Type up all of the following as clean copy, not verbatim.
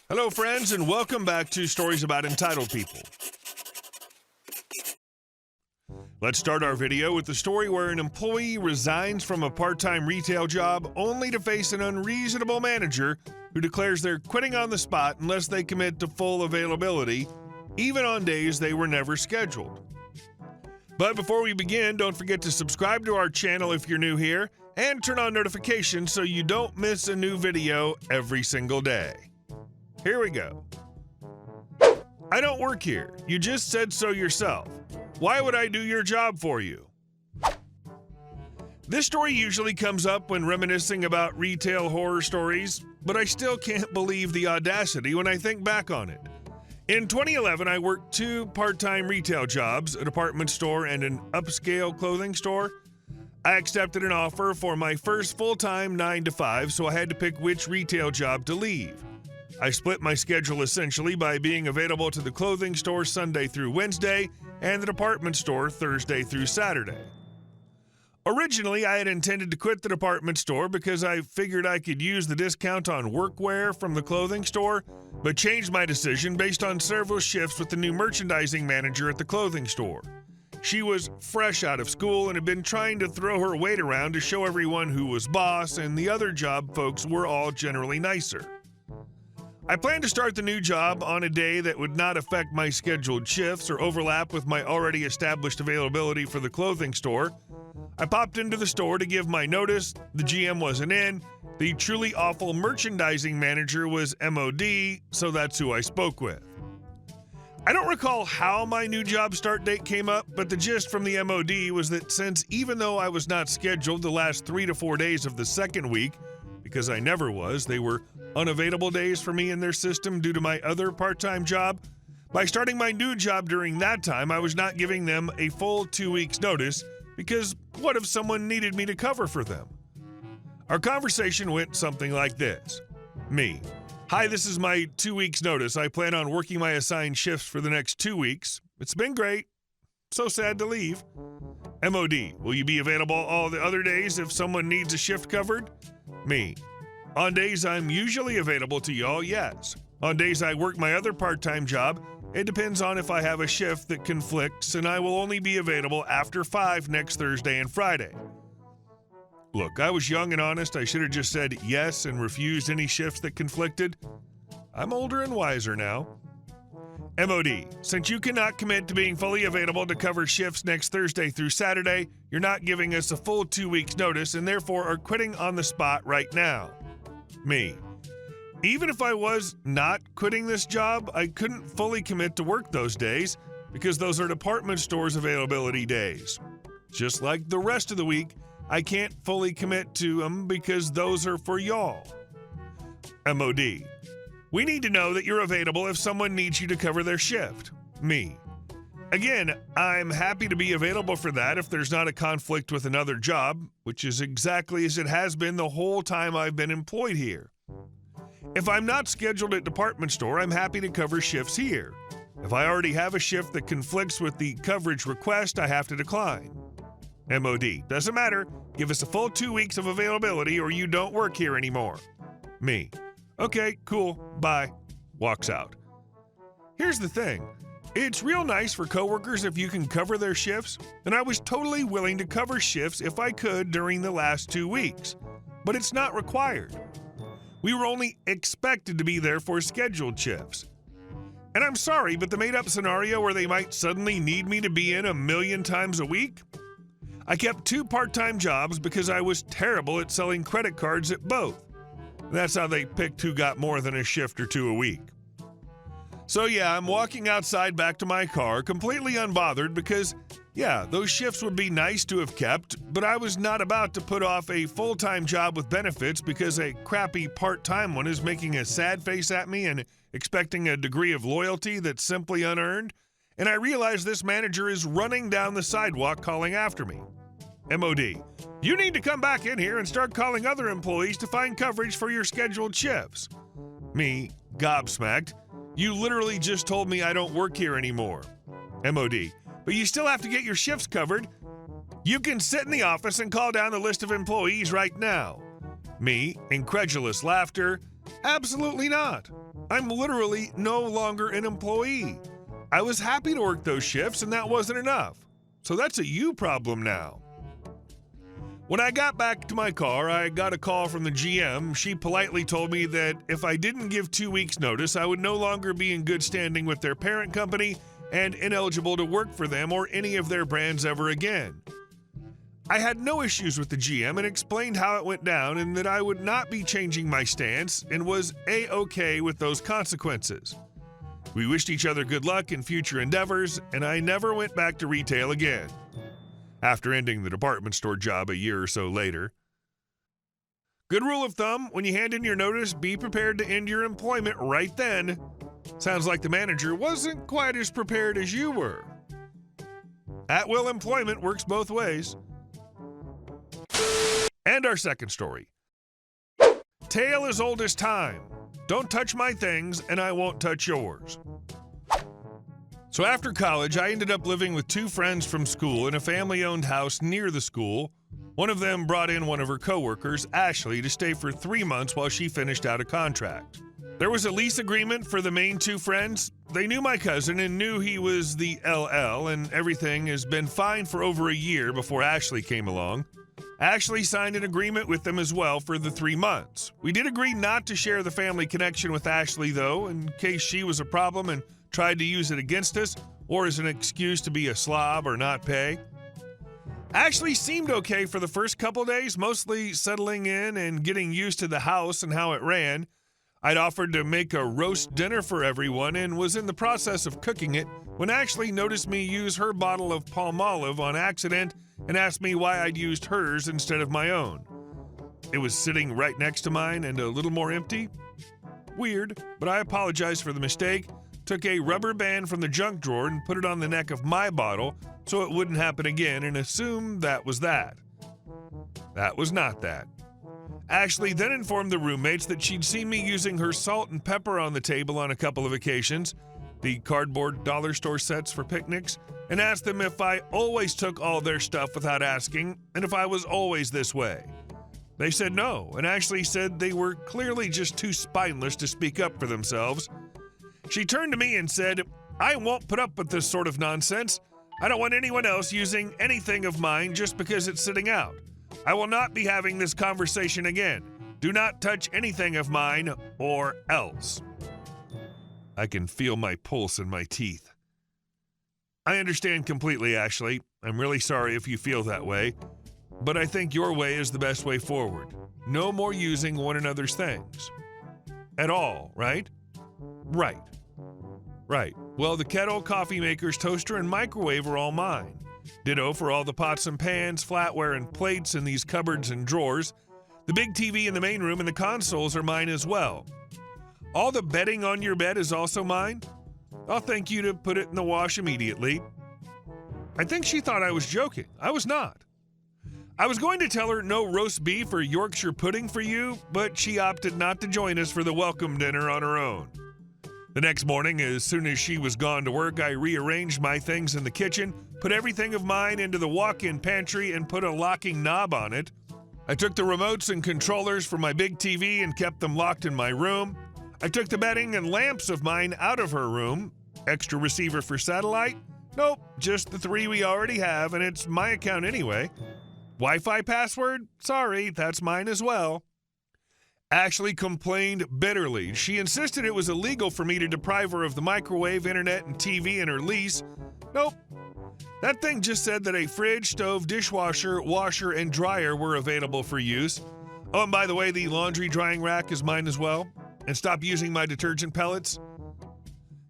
Hello, friends, and welcome back to Stories About Entitled People. Let's start our video with the story where an employee resigns from a part-time retail job only to face an unreasonable manager who declares they're quitting on the spot unless they commit to full availability, even on days they were never scheduled. But before we begin, don't forget to subscribe to our channel if you're new here, and turn on notifications so you don't miss a new video every single day. Here we go. I don't work here. You just said so yourself. Why would I do your job for you? This story usually comes up when reminiscing about retail horror stories, but I still can't believe the audacity when I think back on it. In 2011, I worked 2 part-time retail jobs, a department store and an upscale clothing store. I accepted an offer for my first full-time 9-to-5, so I had to pick which retail job to leave. I split my schedule essentially by being available to the clothing store Sunday through Wednesday and the department store Thursday through Saturday. Originally, I had intended to quit the department store because I figured I could use the discount on workwear from the clothing store, but changed my decision based on several shifts with the new merchandising manager at the clothing store. She was fresh out of school and had been trying to throw her weight around to show everyone who was boss, and the other job folks were all generally nicer. I planned to start the new job on a day that would not affect my scheduled shifts or overlap with my already established availability for the clothing store. I popped into the store to give my notice. The GM wasn't in. The truly awful merchandising manager was MOD, so that's who I spoke with. I don't recall how my new job start date came up, but the gist from the MOD was that since even though I was not scheduled the last 3 to 4 days of the second week, because I never was, they were unavailable days for me in their system due to my other part-time job. By starting my new job during that time, I was not giving them a full 2 weeks notice, because what if someone needed me to cover for them? Our conversation went something like this. Me: Hi, this is my 2 weeks notice. I plan on working my assigned shifts for the next 2 weeks. It's been great. So sad to leave. MOD: Will you be available all the other days if someone needs a shift covered? Me: On days I'm usually available to y'all, yes. On days I work my other part-time job, it depends on if I have a shift that conflicts, and I will only be available after 5 next Thursday and Friday. Look, I was young and honest. I should have just said yes and refused any shifts that conflicted. I'm older and wiser now. MOD: Since you cannot commit to being fully available to cover shifts next Thursday through Saturday, you're not giving us a full 2 weeks notice and therefore are quitting on the spot right now. Me: Even if I was not quitting this job, I couldn't fully commit to work those days because those are department stores' availability days. Just like the rest of the week, I can't fully commit to them because those are for y'all. MOD: We need to know that you're available if someone needs you to cover their shift. Me: Again, I'm happy to be available for that if there's not a conflict with another job, which is exactly as it has been the whole time I've been employed here. If I'm not scheduled at department store, I'm happy to cover shifts here. If I already have a shift that conflicts with the coverage request, I have to decline. MOD: Doesn't matter. Give us a full 2 weeks of availability or you don't work here anymore. Me: Okay, cool, bye. Walks out. Here's the thing. It's real nice for coworkers if you can cover their shifts, and I was totally willing to cover shifts if I could during the last 2 weeks, but it's not required. We were only expected to be there for scheduled shifts. And I'm sorry, but the made-up scenario where they might suddenly need me to be in 1,000,000 times a week? I kept 2 part-time jobs because I was terrible at selling credit cards at both. That's how they picked who got more than a shift or 2 a week. So yeah, I'm walking outside back to my car, completely unbothered because, yeah, those shifts would be nice to have kept, but I was not about to put off a full-time job with benefits because a crappy part-time one is making a sad face at me and expecting a degree of loyalty that's simply unearned. And I realize this manager is running down the sidewalk calling after me. MOD: You need to come back in here and start calling other employees to find coverage for your scheduled shifts. Me, gobsmacked: You literally just told me I don't work here anymore. MOD: But you still have to get your shifts covered. You can sit in the office and call down the list of employees right now. Me, incredulous laughter: Absolutely not. I'm literally no longer an employee. I was happy to work those shifts, and that wasn't enough. So that's a you problem now. When I got back to my car, I got a call from the GM. She politely told me that if I didn't give 2 weeks' notice, I would no longer be in good standing with their parent company and ineligible to work for them or any of their brands ever again. I had no issues with the GM and explained how it went down and that I would not be changing my stance and was A-okay with those consequences. We wished each other good luck in future endeavors, and I never went back to retail again. After ending the department store job a year or so later. Good rule of thumb, when you hand in your notice, be prepared to end your employment right then. Sounds like the manager wasn't quite as prepared as you were. At-will employment works both ways. And our second story. Tale as old as time. Don't touch my things, and I won't touch yours. So after college, I ended up living with 2 friends from school in a family-owned house near the school. One of them brought in one of her coworkers, Ashley, to stay for 3 months while she finished out a contract. There was a lease agreement for the main 2 friends. They knew my cousin and knew he was the LL, and everything has been fine for over a year before Ashley came along. Ashley signed an agreement with them as well for the 3 months. We did agree not to share the family connection with Ashley, though, in case she was a problem and tried to use it against us or as an excuse to be a slob or not pay. Ashley seemed okay for the first couple days, mostly settling in and getting used to the house and how it ran. I'd offered to make a roast dinner for everyone and was in the process of cooking it when Ashley noticed me use her bottle of Palmolive on accident and asked me why I'd used hers instead of my own. It was sitting right next to mine and a little more empty. Weird, but I apologized for the mistake, took a rubber band from the junk drawer and put it on the neck of my bottle so it wouldn't happen again and assumed that was that. That was not that. Ashley then informed the roommates that she'd seen me using her salt and pepper on the table on a couple of occasions, the cardboard dollar store sets for picnics, and asked them if I always took all their stuff without asking and if I was always this way. They said no, and Ashley said they were clearly just too spineless to speak up for themselves. She turned to me and said, "I won't put up with this sort of nonsense. I don't want anyone else using anything of mine just because it's sitting out. I will not be having this conversation again. Do not touch anything of mine or else." I can feel my pulse in my teeth. I understand completely, Ashley. I'm really sorry if you feel that way, but I think your way is the best way forward. No more using one another's things. At all, right? Right. Right. Well, the kettle, coffee makers, toaster, and microwave are all mine. Ditto for all the pots and pans, flatware, and plates in these cupboards and drawers. The big TV in the main room and the consoles are mine as well. All the bedding on your bed is also mine. I'll thank you to put it in the wash immediately. I think she thought I was joking. I was not. I was going to tell her no roast beef or Yorkshire pudding for you, but she opted not to join us for the welcome dinner on her own. The next morning, as soon as she was gone to work, I rearranged my things in the kitchen, put everything of mine into the walk-in pantry, and put a locking knob on it. I took the remotes and controllers for my big TV and kept them locked in my room. I took the bedding and lamps of mine out of her room. Extra receiver for satellite? Nope, just the 3 we already have, and it's my account anyway. Wi-Fi password? Sorry, that's mine as well. Ashley complained bitterly. She insisted it was illegal for me to deprive her of the microwave, internet, and TV in her lease. Nope. That thing just said that a fridge, stove, dishwasher, washer, and dryer were available for use. Oh, and by the way, the laundry drying rack is mine as well. And stop using my detergent pellets.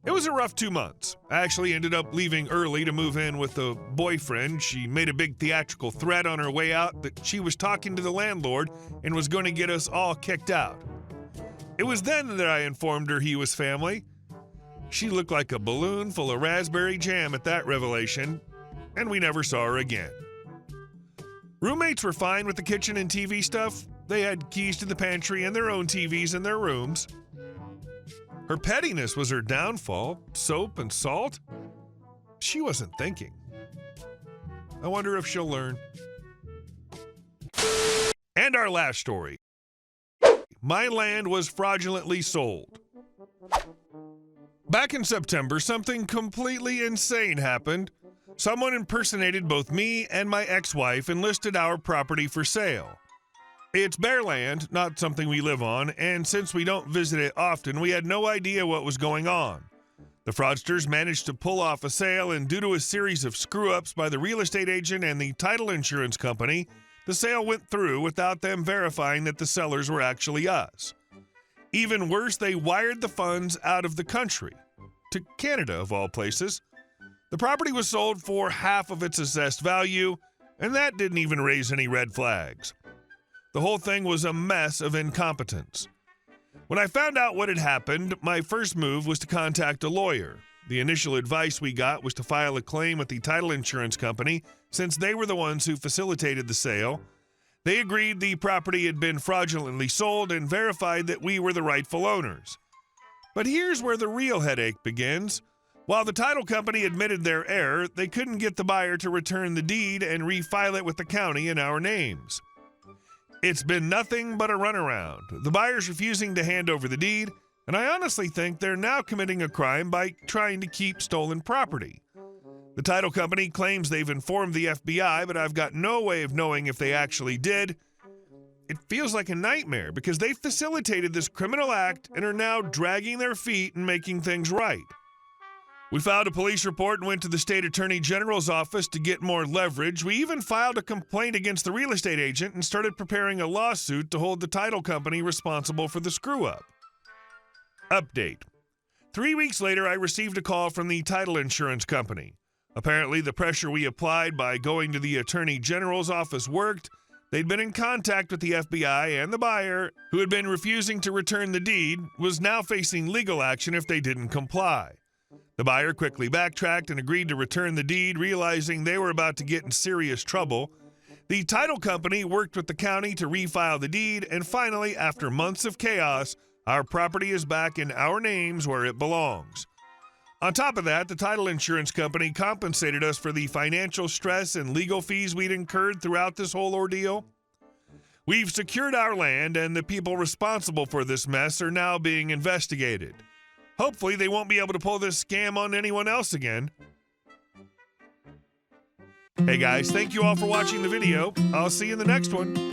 It was a rough 2 months. Ashley ended up leaving early to move in with a boyfriend. She made a big theatrical threat on her way out that she was talking to the landlord and was going to get us all kicked out. It was then that I informed her he was family. She looked like a balloon full of raspberry jam at that revelation, and we never saw her again. Roommates were fine with the kitchen and TV stuff. They had keys to the pantry and their own TVs in their rooms. Her pettiness was her downfall. Soap and salt? She wasn't thinking. I wonder if she'll learn. And our last story. My land was fraudulently sold. Back in September, something completely insane happened. Someone impersonated both me and my ex-wife and listed our property for sale. It's bare land, not something we live on, and since we don't visit it often, we had no idea what was going on. The fraudsters managed to pull off a sale, and due to a series of screw-ups by the real estate agent and the title insurance company, the sale went through without them verifying that the sellers were actually us. Even worse, they wired the funds out of the country, to Canada of all places. The property was sold for half of its assessed value, and that didn't even raise any red flags. The whole thing was a mess of incompetence. When I found out what had happened, my first move was to contact a lawyer. The initial advice we got was to file a claim with the title insurance company, since they were the ones who facilitated the sale. They agreed the property had been fraudulently sold and verified that we were the rightful owners. But here's where the real headache begins. While the title company admitted their error, they couldn't get the buyer to return the deed and refile it with the county in our names. It's been nothing but a runaround. The buyer's refusing to hand over the deed, and I honestly think they're now committing a crime by trying to keep stolen property. The title company claims they've informed the FBI, but I've got no way of knowing if they actually did. It feels like a nightmare because they facilitated this criminal act and are now dragging their feet and making things right. We filed a police report and went to the state attorney general's office to get more leverage. We even filed a complaint against the real estate agent and started preparing a lawsuit to hold the title company responsible for the screw-up. Update. 3 weeks later, I received a call from the title insurance company. Apparently, the pressure we applied by going to the attorney general's office worked. They'd been in contact with the FBI, and the buyer, who had been refusing to return the deed, was now facing legal action if they didn't comply. The buyer quickly backtracked and agreed to return the deed, realizing they were about to get in serious trouble. The title company worked with the county to refile the deed, and finally, after months of chaos, our property is back in our names where it belongs. On top of that, the title insurance company compensated us for the financial stress and legal fees we'd incurred throughout this whole ordeal. We've secured our land, and the people responsible for this mess are now being investigated. Hopefully, they won't be able to pull this scam on anyone else again. Hey guys, thank you all for watching the video. I'll see you in the next one.